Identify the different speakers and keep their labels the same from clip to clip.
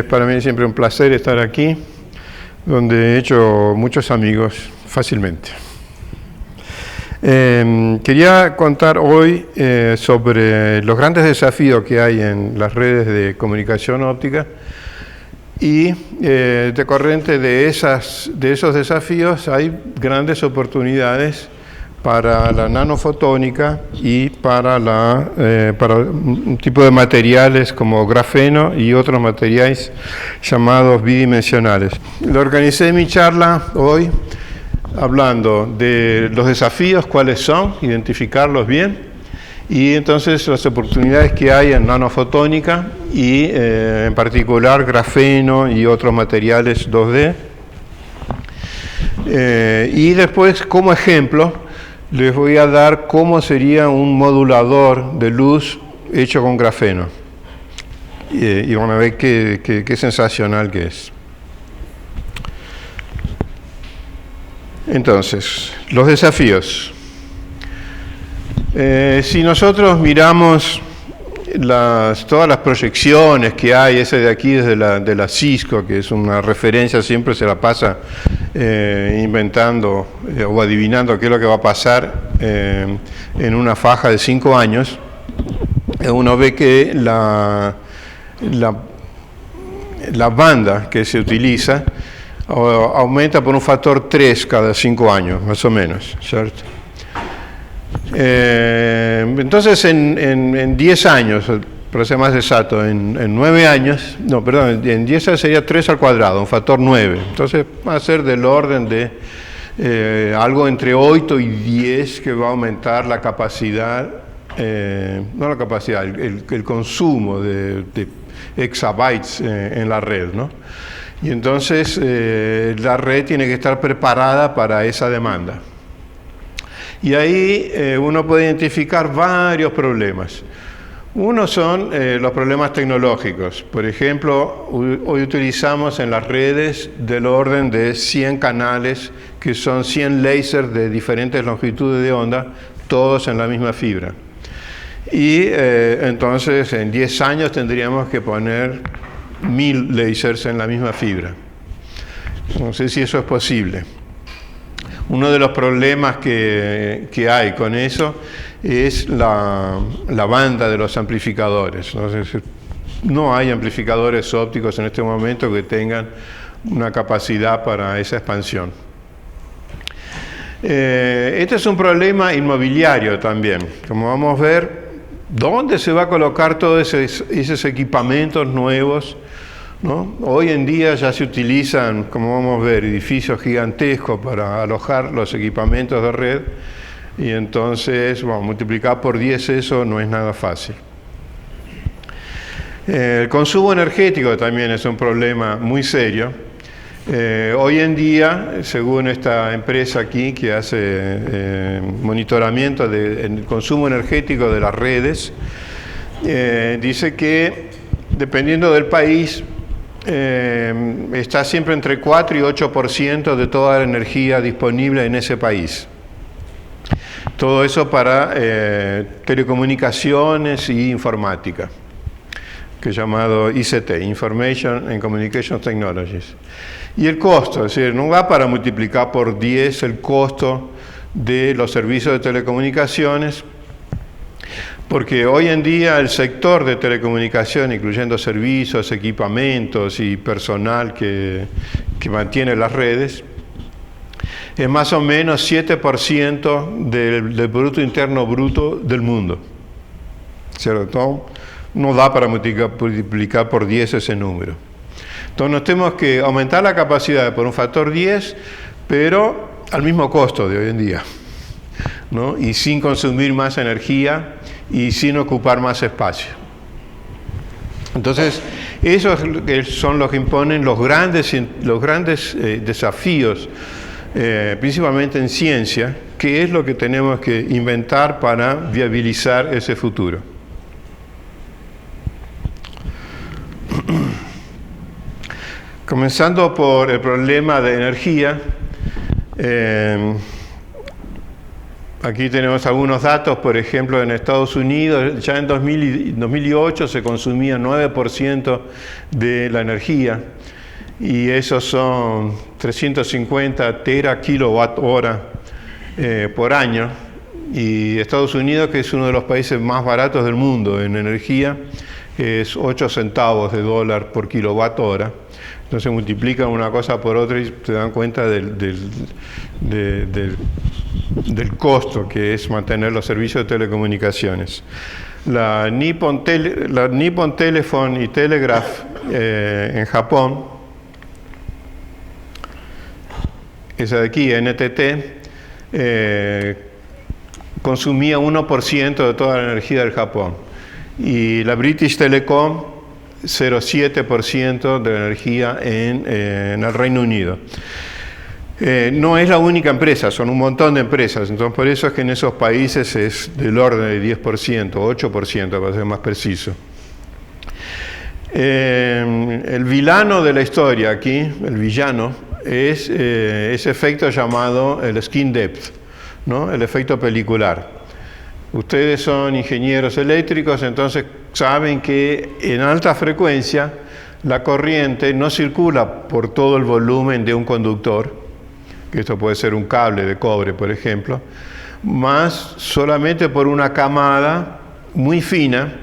Speaker 1: Para mí es siempre un placer estar aquí, donde he hecho muchos amigos fácilmente. Quería contar hoy sobre los grandes desafíos que hay en las redes de comunicación óptica y decorrente de esos desafíos hay grandes oportunidades para la nanofotónica y para un tipo de materiales como grafeno y otros materiales llamados bidimensionales. Lo organicé mi charla hoy hablando de los desafíos, cuáles son, identificarlos bien, y entonces las oportunidades que hay en nanofotónica y en particular grafeno y otros materiales 2D. Y después, como ejemplo, les voy a dar cómo sería un modulador de luz hecho con grafeno. Y van a ver qué sensacional que es. Entonces, los desafíos. Si nosotros miramos todas las proyecciones que hay, ese de aquí desde de la Cisco, que es una referencia, siempre se la pasa inventando o adivinando qué es lo que va a pasar en una faja de 5 años, uno ve que la banda que se utiliza aumenta por un factor 3 cada 5 años, más o menos, ¿cierto? Entonces en 10 años, para ser más exacto, en 9 años, no, perdón, en 10 años sería 3 al cuadrado, un factor 9. Entonces va a ser del orden de algo entre 8 y 10 que va a aumentar la capacidad, no la capacidad, el consumo de exabytes en la red, ¿no? Y entonces la red tiene que estar preparada para esa demanda. Y ahí uno puede identificar varios problemas. Uno son los problemas tecnológicos. Por ejemplo, hoy utilizamos en las redes del orden de 100 canales, que son 100 láseres de diferentes longitudes de onda, todos en la misma fibra. Y entonces en 10 años tendríamos que poner 1000 láseres en la misma fibra. No sé si eso es posible. Uno de los problemas que hay con eso es la banda de los amplificadores. Entonces, no hay amplificadores ópticos en este momento que tengan una capacidad para esa expansión. Este es un problema inmobiliario también. Como vamos a ver, ¿dónde se va a colocar todos esos equipamientos nuevos? ¿No? Hoy en día ya se utilizan, como vamos a ver, edificios gigantescos para alojar los equipamientos de red, y entonces, bueno, multiplicar por 10 eso no es nada fácil. El consumo energético también es un problema muy serio. Hoy en día, según esta empresa aquí que hace monitoramiento del consumo energético de las redes, dice que dependiendo del país, está siempre entre 4 y 8% de toda la energía disponible en ese país. Todo eso para telecomunicaciones y informática, que es llamado ICT, Information and Communication Technologies. Y el costo, es decir, no va para multiplicar por 10 el costo de los servicios de telecomunicaciones, porque hoy en día el sector de telecomunicación, incluyendo servicios, equipamientos y personal que mantiene las redes, es más o menos 7% del Producto Interno Bruto del mundo. ¿Cierto? No da para multiplicar por 10 ese número. Entonces nos tenemos que aumentar la capacidad por un factor 10, pero al mismo costo de hoy en día, ¿no? Y sin consumir más energía y sin ocupar más espacio. Entonces, esos son los que imponen los grandes desafíos, principalmente en ciencia, que es lo que tenemos que inventar para viabilizar ese futuro. Comenzando por el problema de energía, Aquí tenemos algunos datos, por ejemplo, en Estados Unidos, ya en 2008 se consumía 9% de la energía, y esos son 350 terakilowatt-hora por año. Y Estados Unidos, que es uno de los países más baratos del mundo en energía, es 8 centavos de dólar por kilowatt-hora. Entonces multiplican una cosa por otra y se dan cuenta del costo que es mantener los servicios de telecomunicaciones. La Nippon Telephone y Telegraph en Japón, esa de aquí, NTT, consumía 1% de toda la energía del Japón. Y la British Telecom, 0,7% de la energía en el Reino Unido. No es la única empresa, son un montón de empresas, entonces por eso es que en esos países es del orden de 10%, 8% para ser más preciso. El villano de la historia aquí, el villano, es ese efecto llamado el skin depth, ¿no? El efecto pelicular. Ustedes son ingenieros eléctricos, entonces saben que en alta frecuencia la corriente no circula por todo el volumen de un conductor, que esto puede ser un cable de cobre, por ejemplo, más solamente por una camada muy fina,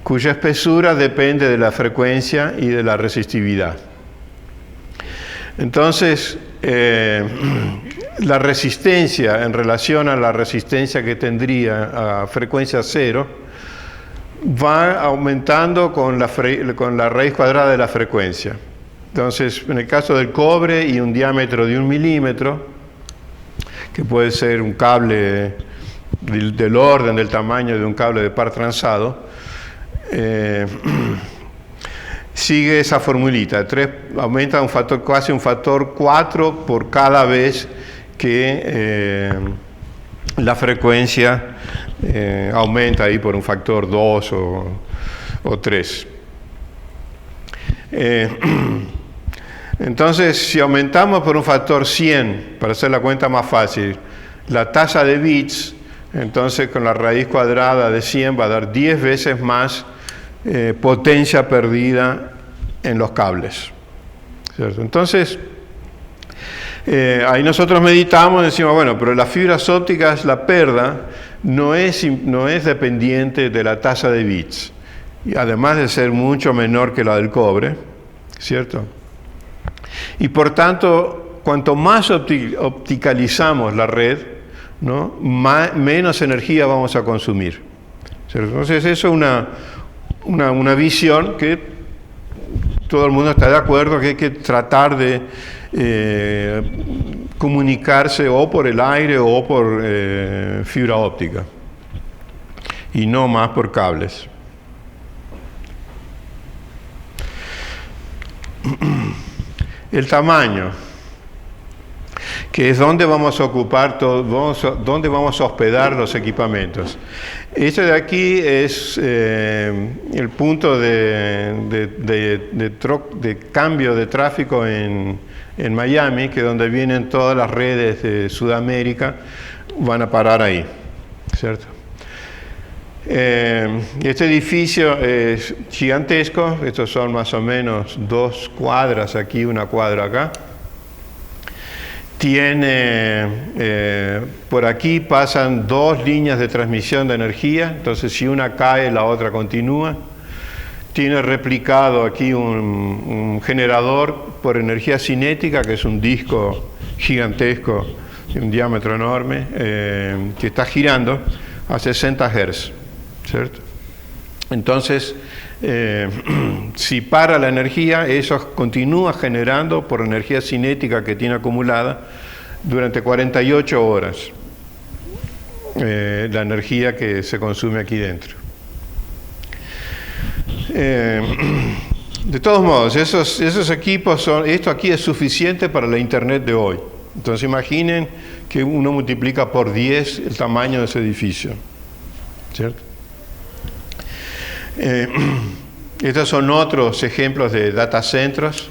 Speaker 1: cuya espesura depende de la frecuencia y de la resistividad. Entonces, la resistencia en relación a la resistencia que tendría a frecuencia cero va aumentando con la raíz cuadrada de la frecuencia. Entonces, en el caso del cobre y un diámetro de 1 milímetro, que puede ser un cable del orden del tamaño de un cable de par transado, sigue esa formulita. 3 aumenta casi un factor 4 por cada vez que la frecuencia aumenta ahí por un factor 2 o 3. Entonces, si aumentamos por un factor 100, para hacer la cuenta más fácil, la tasa de bits, entonces con la raíz cuadrada de 100 va a dar 10 veces más potencia perdida en los cables, ¿cierto? Entonces, ahí nosotros meditamos y decimos, bueno, pero las fibras ópticas, la pérdida no es dependiente de la tasa de bits, y además de ser mucho menor que la del cobre, ¿cierto? Y por tanto, cuanto más opticalizamos la red, ¿no? Menos energía vamos a consumir, ¿cierto? Entonces eso es una visión que todo el mundo está de acuerdo, que hay que tratar de comunicarse o por el aire o por fibra óptica, y no más por cables. El tamaño, que es donde vamos a ocupar donde vamos a hospedar los equipamientos. Este de aquí es el punto de cambio de tráfico en Miami, que es donde vienen todas las redes de Sudamérica, van a parar ahí, ¿cierto? Este edificio es gigantesco, estos son más o menos 2 cuadras aquí, 1 cuadra acá. Tiene, por aquí pasan 2 líneas de transmisión de energía, entonces si una cae, la otra continúa. Tiene replicado aquí un generador por energía cinética, que es un disco gigantesco, de un diámetro enorme, que está girando a 60 Hz, ¿cierto? Entonces, si para la energía, eso continúa generando por energía cinética que tiene acumulada durante 48 horas la energía que se consume aquí dentro. De todos modos, esos equipos esto aquí es suficiente para la internet de hoy. Entonces imaginen que uno multiplica por 10 el tamaño de ese edificio, ¿cierto? Estos son otros ejemplos de data centros.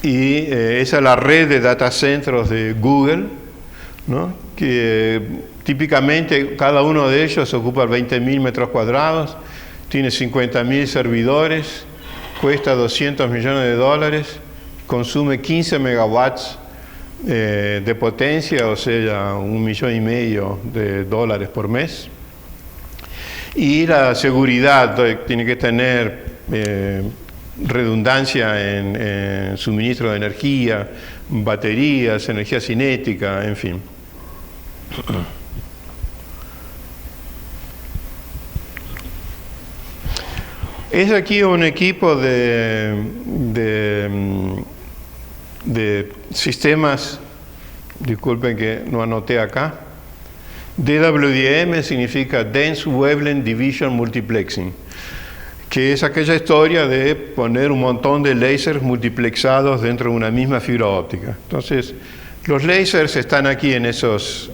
Speaker 1: y esa es la red de data centros de Google, ¿no? Que típicamente cada uno de ellos ocupa 20.000 metros cuadrados, tiene 50.000 servidores, cuesta $200 millones, consume 15 megawatts de potencia, o sea, $1,5 millones por mes. Y la seguridad tiene que tener redundancia en suministro de energía, baterías, energía cinética, en fin. Es aquí un equipo de sistemas, disculpen que no anoté acá. DWDM significa Dense Wavelength Division Multiplexing, que es aquella historia de poner un montón de láseres multiplexados dentro de una misma fibra óptica. Entonces, los láseres están aquí en esos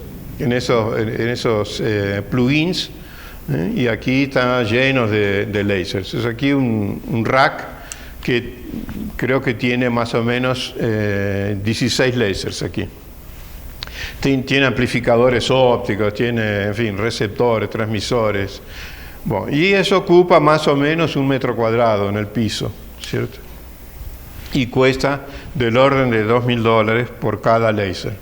Speaker 1: plugins, y aquí está llenos de láseres. Es aquí un rack que creo que tiene más o menos 16 láseres aquí. Tiene amplificadores ópticos, tiene, en fin, receptores, transmisores. Bueno, y eso ocupa más o menos 1 metro cuadrado en el piso, ¿cierto? Y cuesta del orden de $2.000 por cada láser.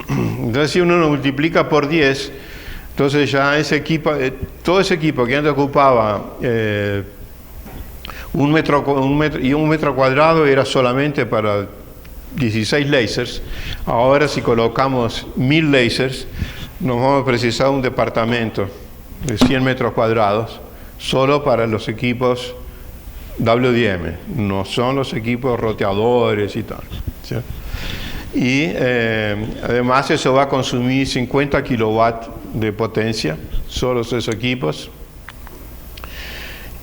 Speaker 1: Entonces, si uno lo multiplica por 10, entonces ya ese equipo, todo ese equipo que antes ocupaba 1 metro cuadrado era solamente para 16 lasers. Ahora, si colocamos 1.000 lasers, nos vamos a precisar un departamento de 100 metros cuadrados solo para los equipos WDM, no son los equipos roteadores y tal, ¿sí? Y además eso va a consumir 50 kilowatts de potencia, solo esos equipos,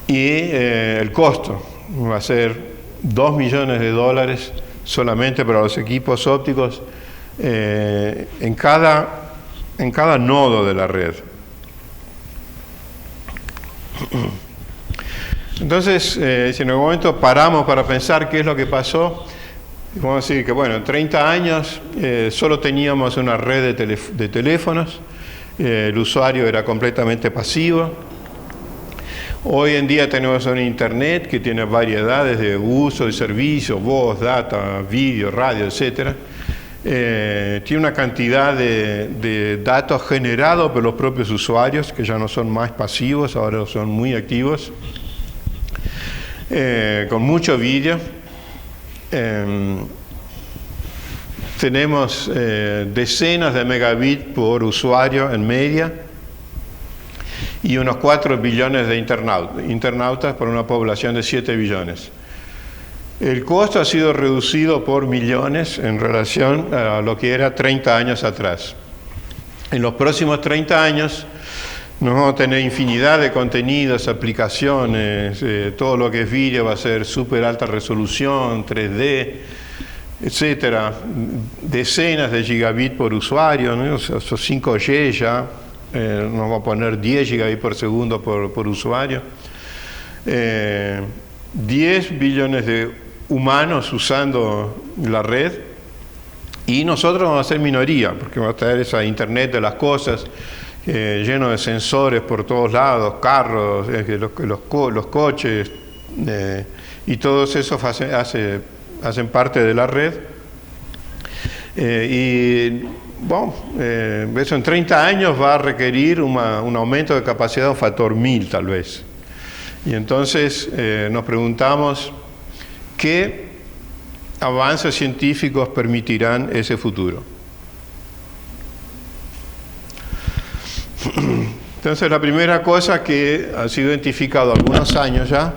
Speaker 1: y el costo va a ser $2 millones solamente para los equipos ópticos en cada nodo de la red. Entonces, si en algún momento paramos para pensar qué es lo que pasó, vamos a decir que, bueno, en 30 años solo teníamos una red de teléfonos, el usuario era completamente pasivo. Hoy en día tenemos un Internet que tiene variedades de uso y servicios, voz, data, vídeo, radio, etc. Tiene una cantidad de datos generados por los propios usuarios, que ya no son más pasivos, ahora son muy activos, con mucho vídeo. Tenemos decenas de megabits por usuario en media y unos 4 billones de internautas por una población de 7 billones. El costo ha sido reducido por millones en relación a lo que era 30 años atrás. En los próximos 30 años nos vamos a tener infinidad de contenidos, aplicaciones, todo lo que es vídeo va a ser súper alta resolución, 3D, etcétera, decenas de gigabits por usuario, ¿no? O sea, 5G ya, nos vamos a poner 10 gigabits por segundo por usuario, 10 billones de humanos usando la red, y nosotros vamos a ser minoría, porque vamos a tener esa Internet de las cosas, lleno de sensores por todos lados, carros, los coches, y todos esos hacen parte de la red. Y bueno, eso en 30 años va a requerir un aumento de capacidad de un factor 1000 tal vez. Y entonces nos preguntamos qué avances científicos permitirán ese futuro. Entonces, la primera cosa que ha sido identificado algunos años ya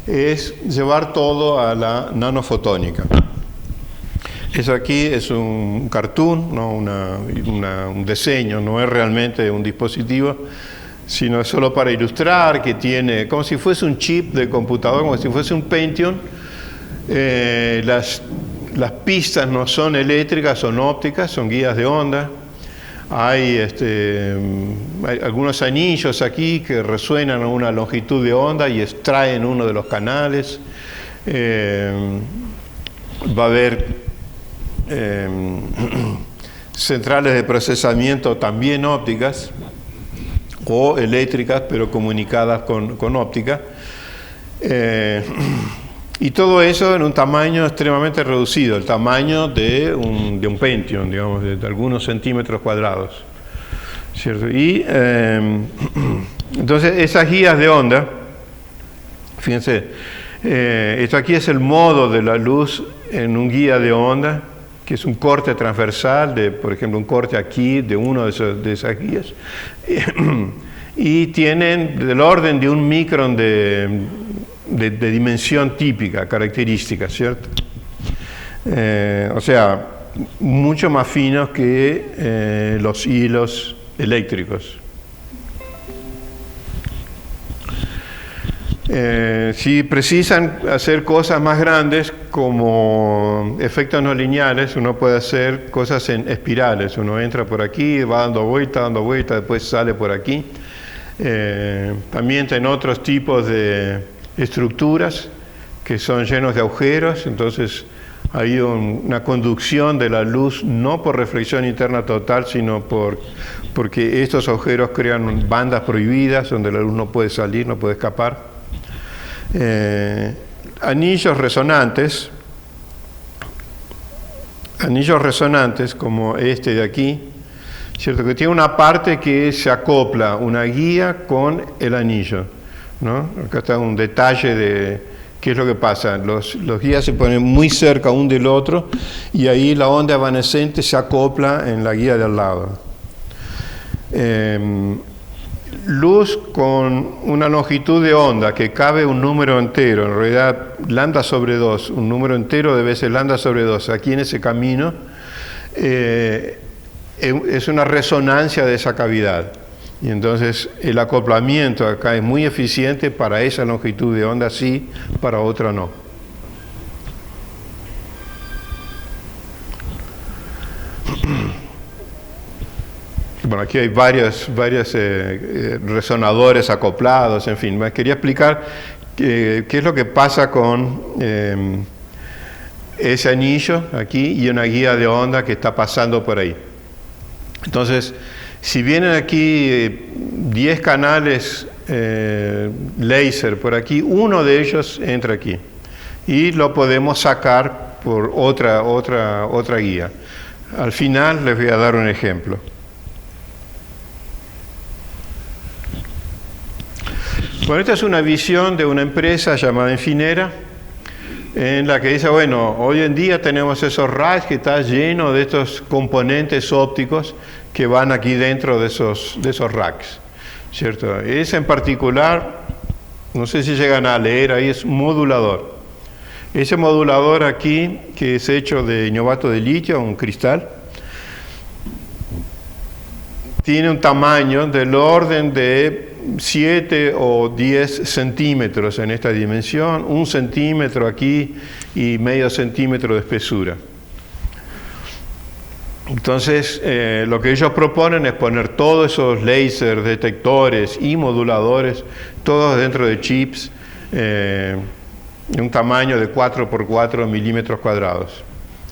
Speaker 1: es llevar todo a la nanofotónica. Eso aquí es un cartoon, ¿no? un diseño, no es realmente un dispositivo, sino es solo para ilustrar que tiene, como si fuese un chip de computador, como si fuese un Pentium. Las pistas no son eléctricas, son ópticas, son guías de onda. Hay algunos anillos aquí que resuenan a una longitud de onda y extraen uno de los canales. va a haber centrales de procesamiento también ópticas o eléctricas, pero comunicadas con óptica. Y todo eso en un tamaño extremadamente reducido, el tamaño de un Pentium, digamos, de algunos centímetros cuadrados, ¿cierto? Y entonces esas guías de onda, fíjense, esto aquí es el modo de la luz en un guía de onda, que es un corte transversal, por ejemplo, un corte aquí de uno de esas guías, y tienen del orden de un micrón de dimensión típica, característica, ¿cierto? O sea, mucho más finos que los hilos eléctricos. Si precisan hacer cosas más grandes como efectos no lineales, uno puede hacer cosas en espirales. Uno entra por aquí, va dando vuelta, después sale por aquí. También tienen otros tipos de estructuras que son llenos de agujeros, entonces hay una conducción de la luz no por reflexión interna total, sino porque estos agujeros crean bandas prohibidas donde la luz no puede salir, no puede escapar. Anillos resonantes como este de aquí, ¿cierto? Que tiene una parte que se acopla una guía con el anillo, ¿no? Acá está un detalle de qué es lo que pasa. Los guías se ponen muy cerca uno del otro y ahí la onda evanescente se acopla en la guía de al lado. Luz con una longitud de onda que cabe un número entero, en realidad lambda sobre 2, un número entero debe ser lambda sobre 2, aquí en ese camino, es una resonancia de esa cavidad. Y entonces el acoplamiento acá es muy eficiente para esa longitud de onda, sí, para otra no. Bueno, aquí hay varios resonadores acoplados, en fin. Me quería explicar qué es lo que pasa con ese anillo aquí y una guía de onda que está pasando por ahí. Entonces, si vienen aquí 10 canales láser por aquí, uno de ellos entra aquí y lo podemos sacar por otra guía. Al final les voy a dar un ejemplo. Bueno, esta es una visión de una empresa llamada Infinera, en la que dice, bueno, hoy en día tenemos esos racks que están llenos de estos componentes ópticos que van aquí dentro de esos racks, ¿cierto? Ese en particular, no sé si llegan a leer, ahí es modulador. Ese modulador aquí, que es hecho de inovato de litio, un cristal, tiene un tamaño del orden de 7 o 10 centímetros en esta dimensión, 1 centímetro aquí y medio centímetro de espesura. Entonces, lo que ellos proponen es poner todos esos láser, detectores y moduladores, todos dentro de chips de un tamaño de 4 por 4 milímetros cuadrados,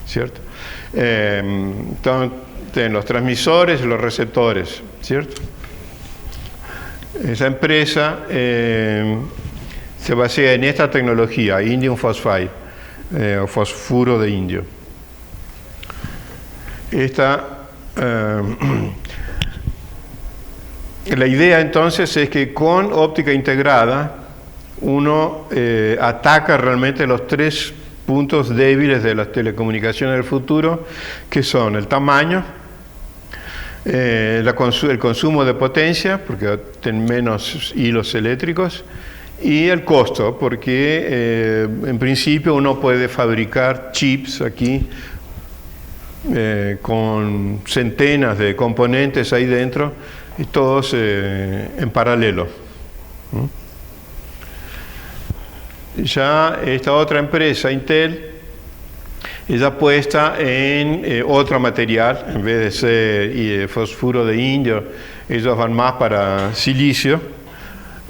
Speaker 1: ¿cierto? Entonces, los transmisores y los receptores, ¿cierto? Esa empresa se basa en esta tecnología, indium phosphide, o fosfuro de indio. La idea entonces es que con óptica integrada uno ataca realmente los 3 puntos débiles de las telecomunicaciones del futuro, que son el tamaño, el consumo de potencia, porque tienen menos hilos eléctricos, y el costo, porque en principio uno puede fabricar chips aquí con centenas de componentes ahí dentro, y todos en paralelo. Ya esta otra empresa, Intel, ella apuesta en otro material, en vez de ser fosfuro de indio, ellos van más para silicio,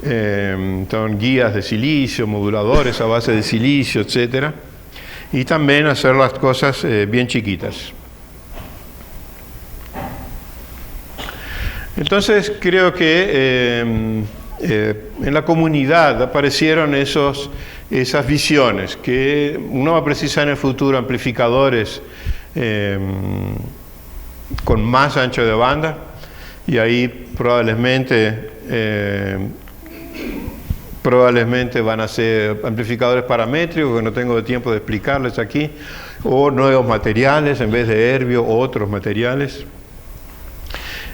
Speaker 1: son guías de silicio, moduladores a base de silicio, etc. y también hacer las cosas bien chiquitas. Entonces creo que en la comunidad aparecieron esas visiones, que uno va a precisar en el futuro amplificadores con más ancho de banda, y ahí probablemente van a ser amplificadores paramétricos, que no tengo tiempo de explicarles aquí, o nuevos materiales en vez de Erbium, otros materiales.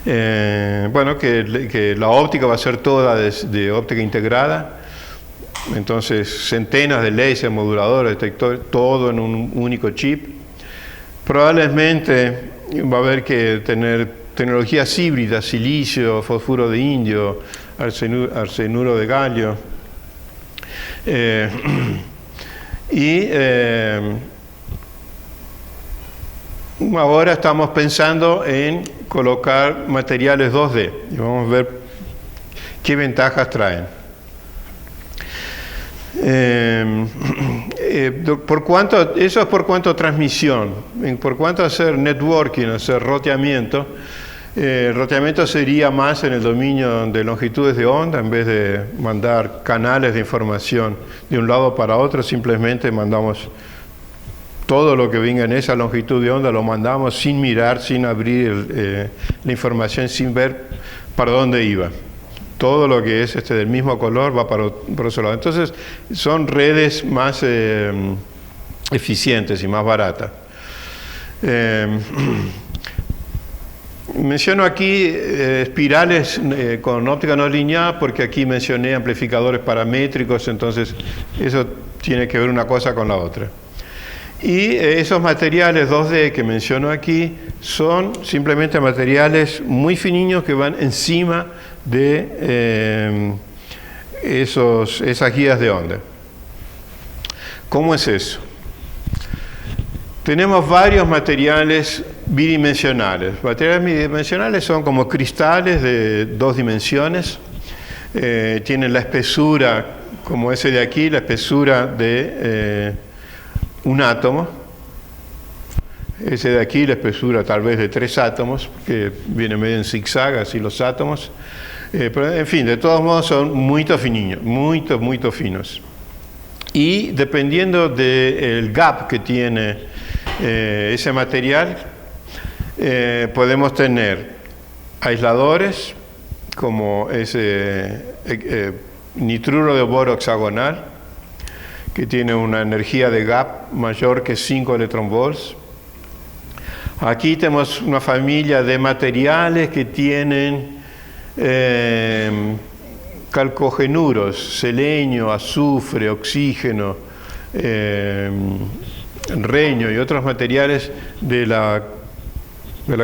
Speaker 1: Bueno, que la óptica va a ser toda de óptica integrada, entonces centenas de láser, moduladores, detectores, todo en un único chip. Probablemente va a haber que tener tecnologías híbridas, silicio, fósforo de indio, arsenuro de galio. Ahora estamos pensando en colocar materiales 2D y vamos a ver qué ventajas traen. Eso es por cuanto a transmisión. Por cuanto a hacer networking, hacer roteamiento, el roteamiento sería más en el dominio de longitudes de onda, en vez de mandar canales de información de un lado para otro, simplemente mandamos todo lo que venga en esa longitud de onda, lo mandamos sin mirar, sin abrir la información, sin ver para dónde iba. Todo lo que es del mismo color va para otro lado. Entonces son redes más eficientes y más baratas. Menciono aquí espirales con óptica no lineal porque aquí mencioné amplificadores paramétricos, entonces eso tiene que ver una cosa con la otra. Y esos materiales 2D que menciono aquí son simplemente materiales muy fininos que van encima de esas guías de onda. ¿Cómo es eso? Tenemos varios materiales bidimensionales. Materiales bidimensionales son como cristales de 2 dimensiones. Tienen la espesura, como ese de aquí, la espesura de un átomo. Ese de aquí, la espesura tal vez de 3 átomos, que viene medio en zigzag, así los átomos. Pero en fin, de todos modos son muy finos. Y dependiendo del gap que tiene ese material, podemos tener aisladores, como ese nitruro de boro hexagonal, que tiene una energía de gap mayor que 5 electronvolts. Aquí tenemos una familia de materiales que tienen calcogenuros, selenio, azufre, oxígeno, reño y otros materiales de la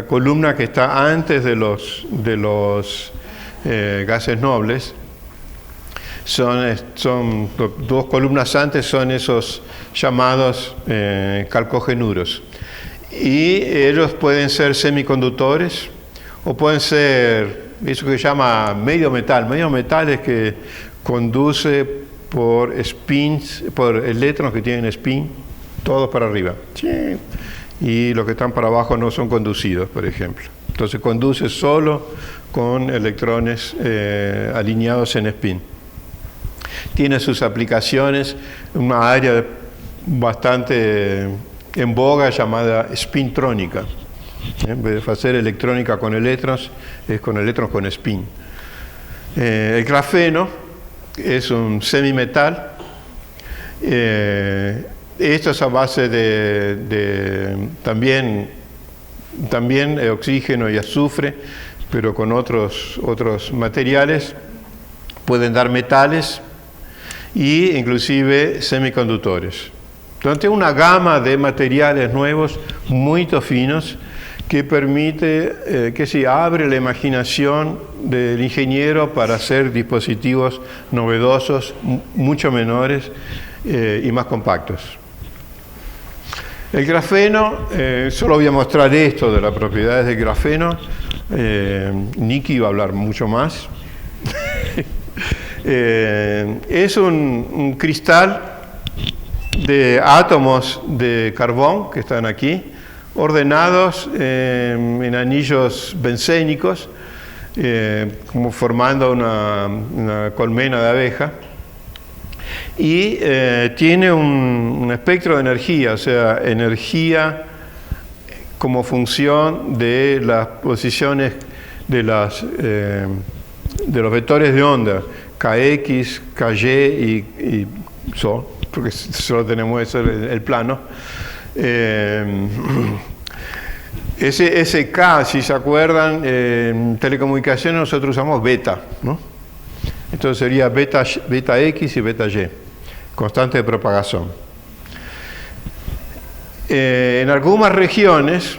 Speaker 1: columna que está antes de los gases nobles. Son 2 columnas antes, son esos llamados calcogenuros. Y ellos pueden ser semiconductores o pueden ser eso que se llama medio metal. Medio metal es que conduce por spins, por electrones que tienen spin, todos para arriba. Y los que están para abajo no son conducidos, por ejemplo. Entonces conduce solo con electrones alineados en spin. Tiene sus aplicaciones en una área bastante en boga llamada spintrónica. En vez de hacer electrónica con electrones, es con electrones con spin. El grafeno es un semimetal. Esto es a base de también oxígeno y azufre, pero con otros materiales. Pueden dar metales e inclusive semiconductores. Entonces, una gama de materiales nuevos, muy finos, que permite, que se abre la imaginación del ingeniero para hacer dispositivos novedosos, mucho menores y más compactos. El grafeno, solo voy a mostrar esto de las propiedades del grafeno. Nicky va a hablar mucho más. Es un cristal de átomos de carbón que están aquí, ordenados en anillos bencénicos, como formando una colmena de abeja, y tiene un espectro de energía, o sea, energía como función de las posiciones de los vectores de onda, Kx, Ky y Sol, porque solo tenemos eso el plano. Ese K, si se acuerdan, en telecomunicaciones nosotros usamos beta, ¿no? Entonces sería beta X y beta Y, constante de propagación. En algunas regiones,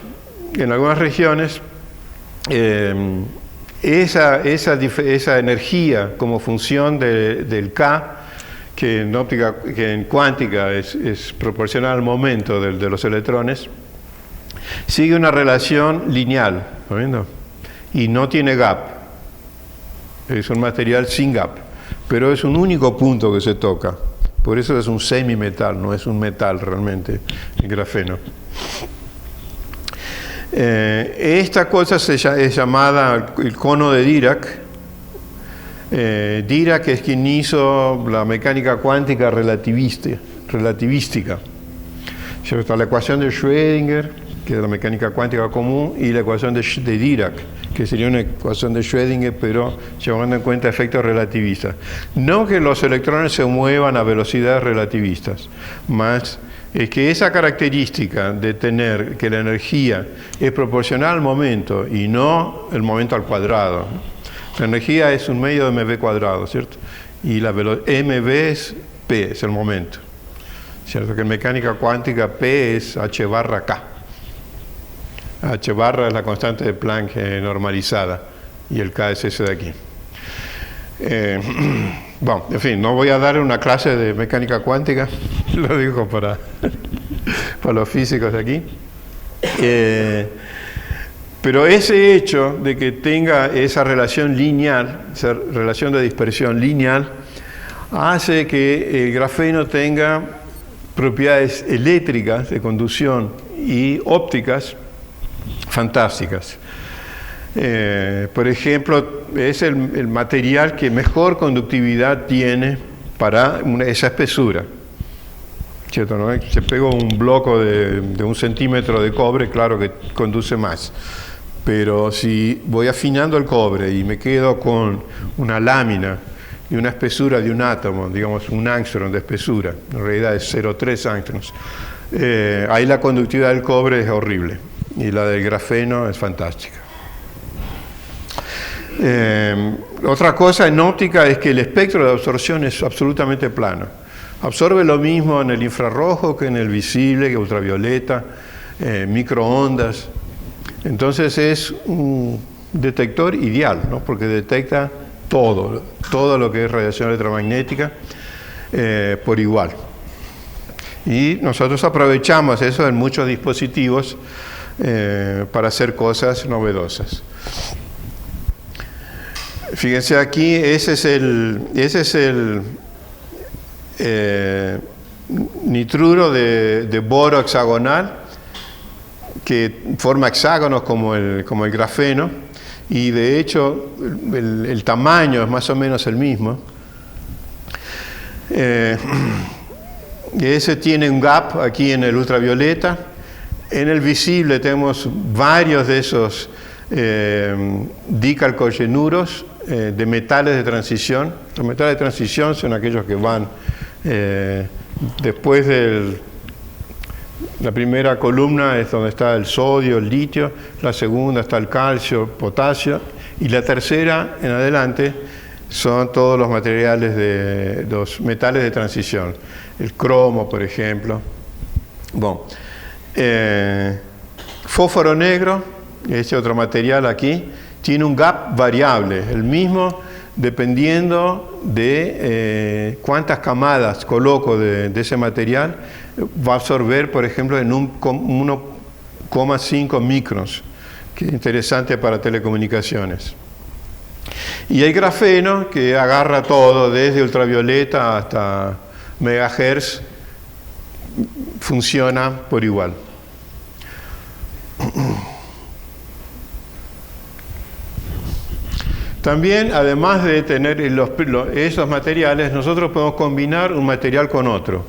Speaker 1: esa energía como función del K, que en cuántica es proporcional al momento de los electrones, sigue una relación lineal, ¿está viendo? Y no tiene gap. Es un material sin gap, pero es un único punto que se toca. Por eso es un semimetal, no es un metal realmente, el grafeno. Esta cosa es llamada el cono de Dirac. Dirac es quien hizo la mecánica cuántica relativística. Está la ecuación de Schrödinger, que es la mecánica cuántica común, y la ecuación de Dirac, que sería una ecuación de Schrödinger, pero llevando en cuenta efectos relativistas. No que los electrones se muevan a velocidades relativistas, más es que esa característica de tener que la energía es proporcional al momento y no el momento al cuadrado. La energía es un medio de mv cuadrado, ¿cierto? Y la mv es p, es el momento. ¿Cierto? Que en mecánica cuántica p es h barra k. H barra es la constante de Planck normalizada y el K es ese de aquí. Bueno, en fin, no voy a dar una clase de mecánica cuántica, lo digo para los físicos de aquí. Pero ese hecho de que tenga esa relación lineal, esa relación de dispersión lineal, hace que el grafeno tenga propiedades eléctricas de conducción y ópticas fantásticas. Por ejemplo, es el material que mejor conductividad tiene para esa espesura, ¿cierto? ¿No? Se pega un bloco de 1 centímetro de cobre, claro que conduce más, pero si voy afinando el cobre y me quedo con una lámina y una espesura de un átomo, digamos un ángstrom de espesura, en realidad es 0,3 angstroms, ahí la conductividad del cobre es horrible y la del grafeno es fantástica. Otra cosa en óptica es que el espectro de absorción es absolutamente plano. Absorbe lo mismo en el infrarrojo que en el visible, que ultravioleta, microondas. Entonces es un detector ideal, ¿no? Porque detecta todo lo que es radiación electromagnética por igual. Y nosotros aprovechamos eso en muchos dispositivos para hacer cosas novedosas. Fíjense aquí, ese es el nitruro de boro hexagonal que forma hexágonos como el grafeno, y de hecho el tamaño es más o menos el mismo. Ese tiene un gap aquí en el ultravioleta. En el visible tenemos varios de esos dicalcoyenuros de metales de transición. Los metales de transición son aquellos que van después la primera columna es donde está el sodio, el litio, la segunda está el calcio, potasio, y la tercera en adelante son todos los materiales los metales de transición, el cromo, por ejemplo. Bueno, fósforo negro, este otro material aquí, tiene un gap variable, el mismo dependiendo de cuántas camadas coloco de ese material, va a absorber, por ejemplo, en 1,5 microns, que es interesante para telecomunicaciones. Y hay grafeno que agarra todo, desde ultravioleta hasta megahertz, funciona por igual. También, además de tener esos materiales, nosotros podemos combinar un material con otro.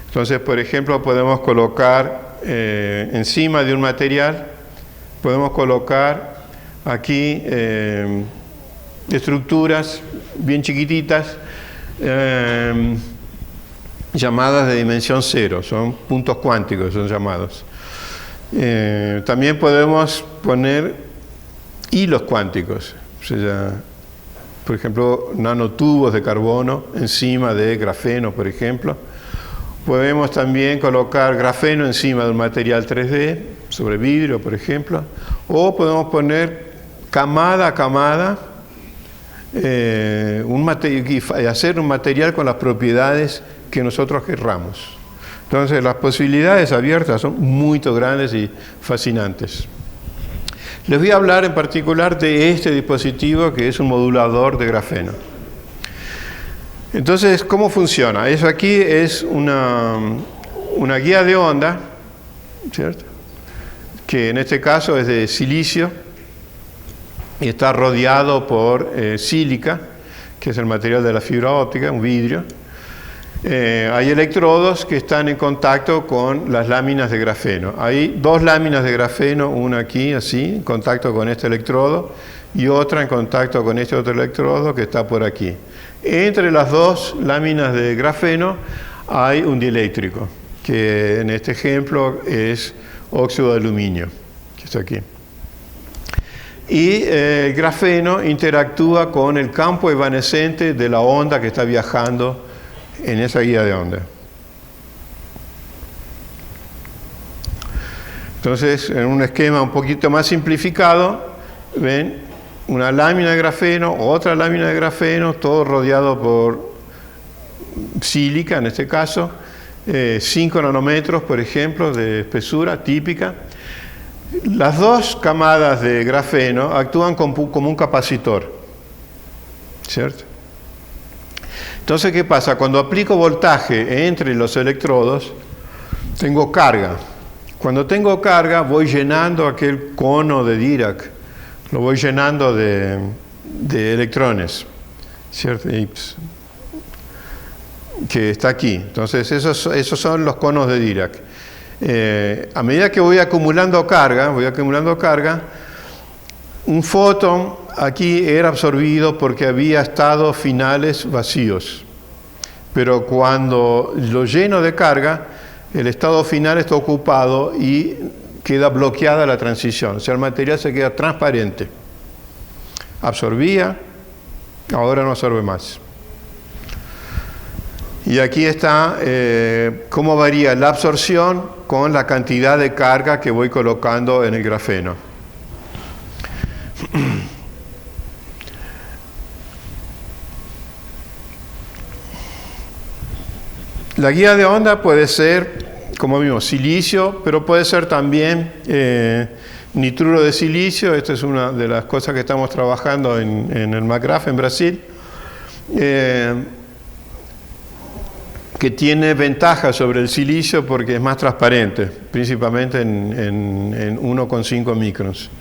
Speaker 1: Entonces, por ejemplo, podemos colocar encima de un material, podemos colocar aquí estructuras bien chiquititas, llamadas de dimensión cero, son puntos cuánticos, son llamados. También podemos poner hilos cuánticos, o sea, por ejemplo, nanotubos de carbono encima de grafeno, por ejemplo. Podemos también colocar grafeno encima de un material 3D, sobre vidrio, por ejemplo, o podemos poner camada a camada y hacer un material con las propiedades que nosotros querramos. Entonces, las posibilidades abiertas son muy grandes y fascinantes. Les voy a hablar en particular de este dispositivo que es un modulador de grafeno. Entonces, ¿cómo funciona? Eso aquí es una guía de onda, ¿cierto? Que en este caso es de silicio y está rodeado por sílica, que es el material de la fibra óptica, un vidrio. Hay electrodos que están en contacto con las láminas de grafeno. Hay dos láminas de grafeno, una aquí, así, en contacto con este electrodo, y otra en contacto con este otro electrodo que está por aquí. Entre las dos láminas de grafeno hay un dieléctrico, que en este ejemplo es óxido de aluminio, que está aquí. Y el grafeno interactúa con el campo evanescente de la onda que está viajando en esa guía de onda. Entonces, en un esquema un poquito más simplificado, ven una lámina de grafeno, otra lámina de grafeno, todo rodeado por sílica, en este caso, 5 nanómetros, por ejemplo, de espesura típica. Las dos camadas de grafeno actúan como un capacitor, ¿cierto? Entonces, ¿qué pasa? Cuando aplico voltaje entre los electrodos, tengo carga. Cuando tengo carga, voy llenando aquel cono de Dirac, lo voy llenando de electrones, ¿cierto? Que está aquí. Entonces, esos son los conos de Dirac. A medida que voy acumulando carga, un fotón aquí era absorbido porque había estados finales vacíos. Pero cuando lo lleno de carga, el estado final está ocupado y queda bloqueada la transición. O sea, el material se queda transparente. Absorbía, ahora no absorbe más. Y aquí está cómo varía la absorción con la cantidad de carga que voy colocando en el grafeno. La guía de onda puede ser, como vimos, silicio, pero puede ser también nitruro de silicio. Esta es una de las cosas que estamos trabajando en el MACRAF en Brasil, que tiene ventaja sobre el silicio porque es más transparente, principalmente en 1,5 microns.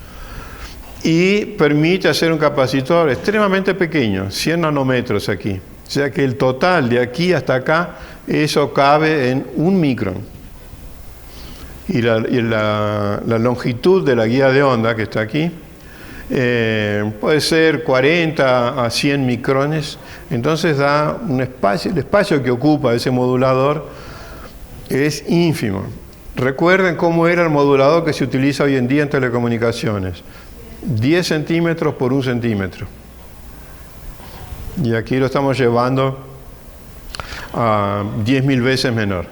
Speaker 1: Y permite hacer un capacitor extremadamente pequeño, 100 nanómetros aquí. O sea que el total de aquí hasta acá, eso cabe en 1 micron. Y la longitud de la guía de onda que está aquí puede ser 40 a 100 micrones. Entonces da un espacio, el espacio que ocupa ese modulador es ínfimo. Recuerden cómo era el modulador que se utiliza hoy en día en telecomunicaciones. 10 centímetros por 1 centímetro. Y aquí lo estamos llevando a 10.000 veces menor.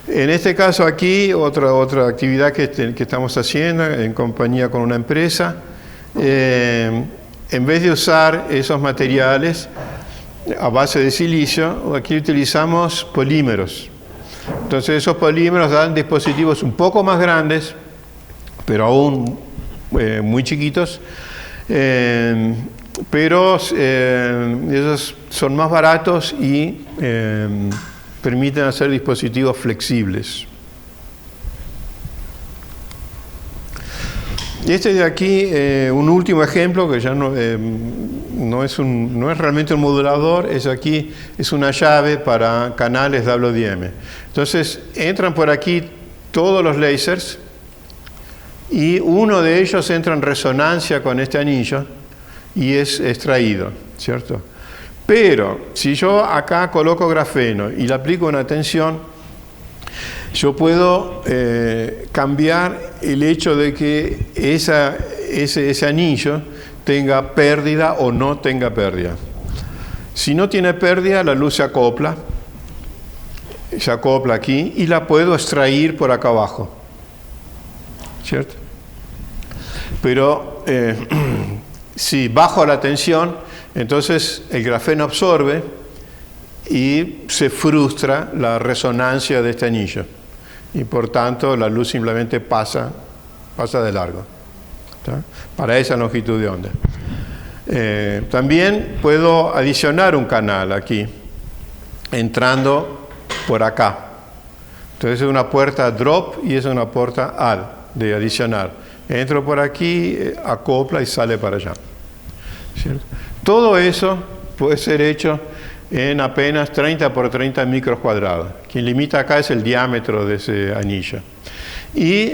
Speaker 1: En este caso aquí, otra actividad que estamos haciendo en compañía con una empresa, en vez de usar esos materiales a base de silicio, aquí utilizamos polímeros. Entonces esos polímeros dan dispositivos un poco más grandes, pero aún muy chiquitos, pero esos son más baratos y permiten hacer dispositivos flexibles. Y este de aquí, un último ejemplo que ya no es realmente un modulador, es una llave para canales WDM. Entonces entran por aquí todos los lasers y uno de ellos entra en resonancia con este anillo y es extraído, ¿cierto? Pero si yo acá coloco grafeno y le aplico una tensión, yo puedo cambiar el hecho de que ese anillo tenga pérdida o no tenga pérdida. Si no tiene pérdida, la luz se acopla aquí y la puedo extraer por acá abajo, ¿cierto? Pero si bajo la tensión, entonces el grafeno absorbe y se frustra la resonancia de este anillo. Y por tanto la luz simplemente pasa de largo, ¿tá? Para esa longitud de onda. También puedo adicionar un canal aquí, entrando por acá. Entonces es una puerta drop y es una puerta add, de adicionar. Entro por aquí, acopla y sale para allá, ¿cierto? Todo eso puede ser hecho en apenas 30 por 30 micros cuadrados. Quien limita acá es el diámetro de ese anillo. Y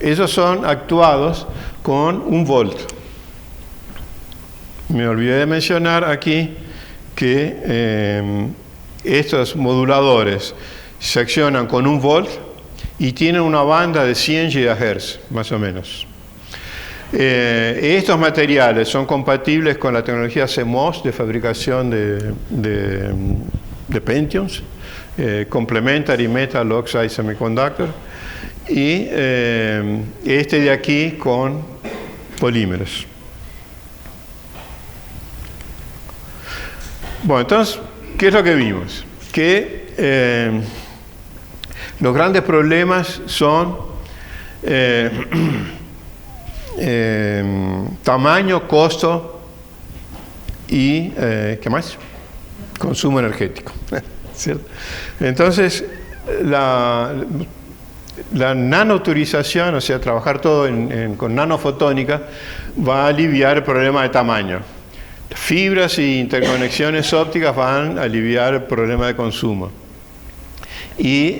Speaker 1: esos son actuados con 1 volt. Me olvidé de mencionar aquí que estos moduladores se accionan con 1 volt y tienen una banda de 100 GHz, más o menos. Estos materiales son compatibles con la tecnología CMOS de fabricación de Pentiums, Complementary Metal Oxide Semiconductor, y este de aquí con polímeros. Bueno, entonces, ¿qué es lo que vimos? Que los grandes problemas son tamaño, costo y ¿qué más? Consumo energético. ¿Cierto? Entonces la nanoutilización, o sea, trabajar todo con nanofotónica, va a aliviar el problema de tamaño. Fibras y interconexiones ópticas van a aliviar el problema de consumo. Y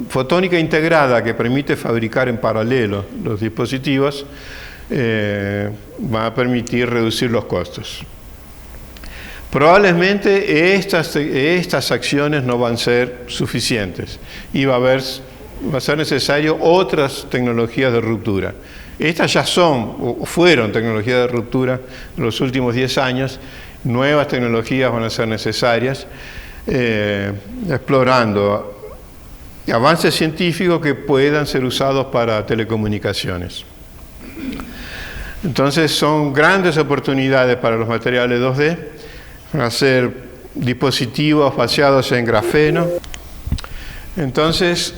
Speaker 1: fotónica integrada, que permite fabricar en paralelo los dispositivos, va a permitir reducir los costos. Probablemente estas acciones no van a ser suficientes y va a ser necesario otras tecnologías de ruptura. Estas ya fueron tecnologías de ruptura en los últimos 10 años, nuevas tecnologías van a ser necesarias, explorando avances científicos que puedan ser usados para telecomunicaciones. Entonces son grandes oportunidades para los materiales 2D, hacer dispositivos basados en grafeno. Entonces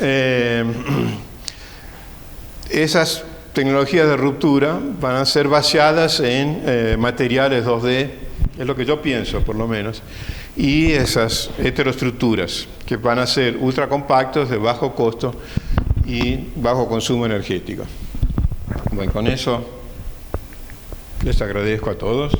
Speaker 1: esas tecnologías de ruptura van a ser basadas en materiales 2D, es lo que yo pienso por lo menos, y esas heteroestructuras que van a ser ultra compactos, de bajo costo y bajo consumo energético. Bueno, con eso les agradezco a todos.